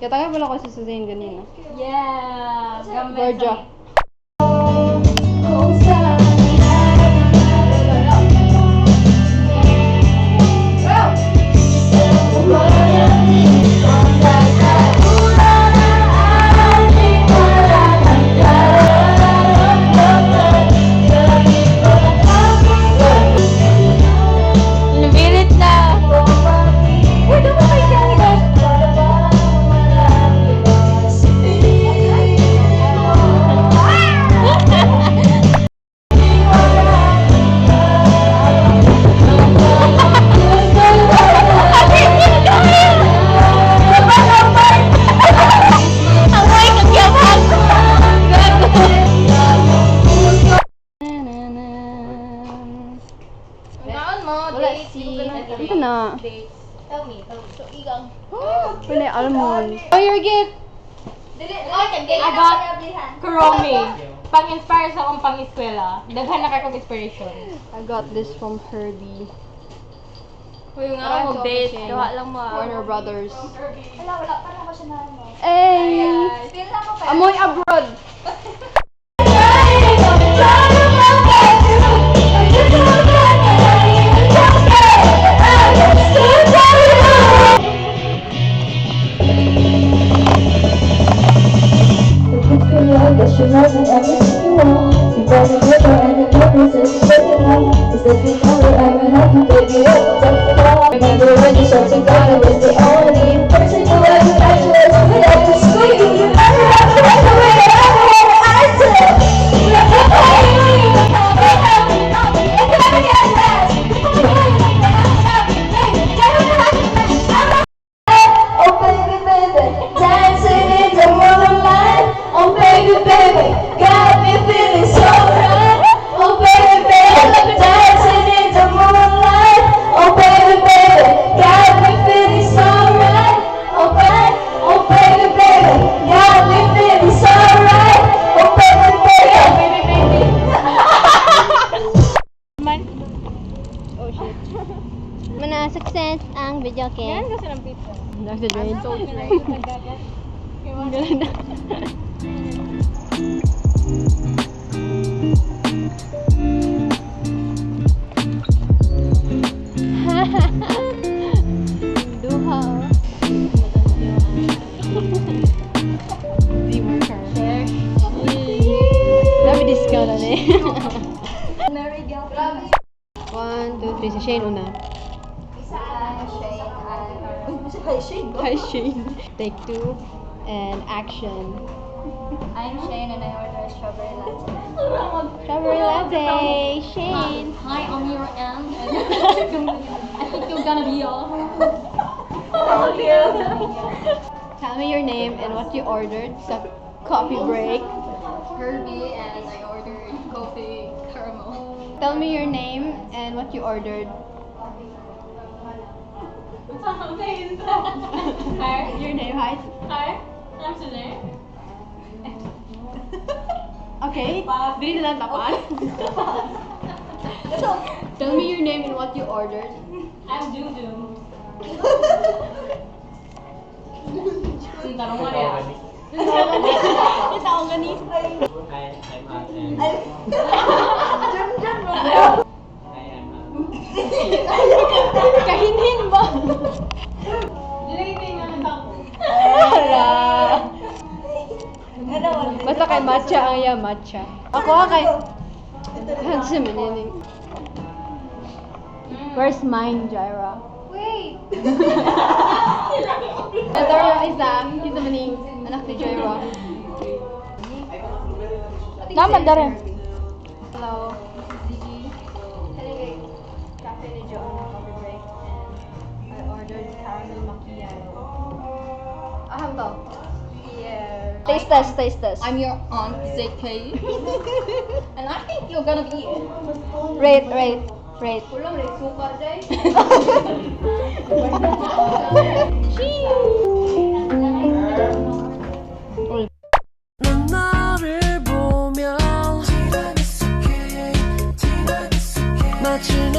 Kaya tayo pala ko si Suzanne ganina. Yeah! Gorgeous. Ito na. Tell me. So, igang. Wala, almond. Oh, your gift! I got Kuromi. Pang-inspire sa akong pang-eskwela. Daghan na kakong inspiration. I got this from Herbie. Uy, nga ako, date. Gawa lang mo. Warner Brothers. Wala. Parang ako siya na ano. Hey! Feel na ako Amoy abroad! She knows me everything you want. She doesn't get her and the purpose is taking off. It's the thing that I'm happy, baby, I will take it all. Remember when you showed me God, I was the only person who ever tried to let you without to squeeze. You never have to run away, I never had an answer. You're the only one you know me, help me, it's never get less. Oh baby, baby, dancing in the moonlight. Oh baby, baby, got me feeling so right. Oh baby, baby, dancing in the moonlight. Oh baby, baby, got me feeling so right. Oh baby, baby, got me feeling so right. Oh baby, baby. Man. Oh shit. Mana success ang video Yan game. kasi ng pizza. Dr. Dre. So, nagdagat. Ang ganda. Duha. Z-worker. Dami discount na eh. Mary Gil. 1, 2, 3. Si Shane una. Isa Shane. Hi, Shane. Hi Shane. Take 2. And action. I'm Shane and I order a strawberry latte. Strawberry latte. Shane. Hi, on your end. I think you're gonna be off. Tell me your name and what you ordered sa coffee break. Herbie, and I ordered coffee caramel. Tell me your name and what you ordered. Hi. Your name, hi. Hi. I'm Suzanne. Okay. Dili na lang tapat. Tell me your name and what you ordered. I'm Doo-Doo. Tanong mo rin. Ito ako ganis. Hi, I'm Aten. Hi, I'm Kahinhin ba? Dilagay ko yung ano tako. Wala. Basta kay matcha ang iya, matcha. Ako kay handsome nining. Where's mine, Jaira? Wait. Ito yung isa, kita maning anak ni Jaira. Naman na rin. Hello, Ziggy. Anyway, cafe ni Joe on coffee break and I ordered caramel macchiato. Aham to. Yeah. Taste test. I'm your aunt, ZK. And I think you're gonna be it. Rate. Ulang rin, sukar day. 넌 나를 보면 마치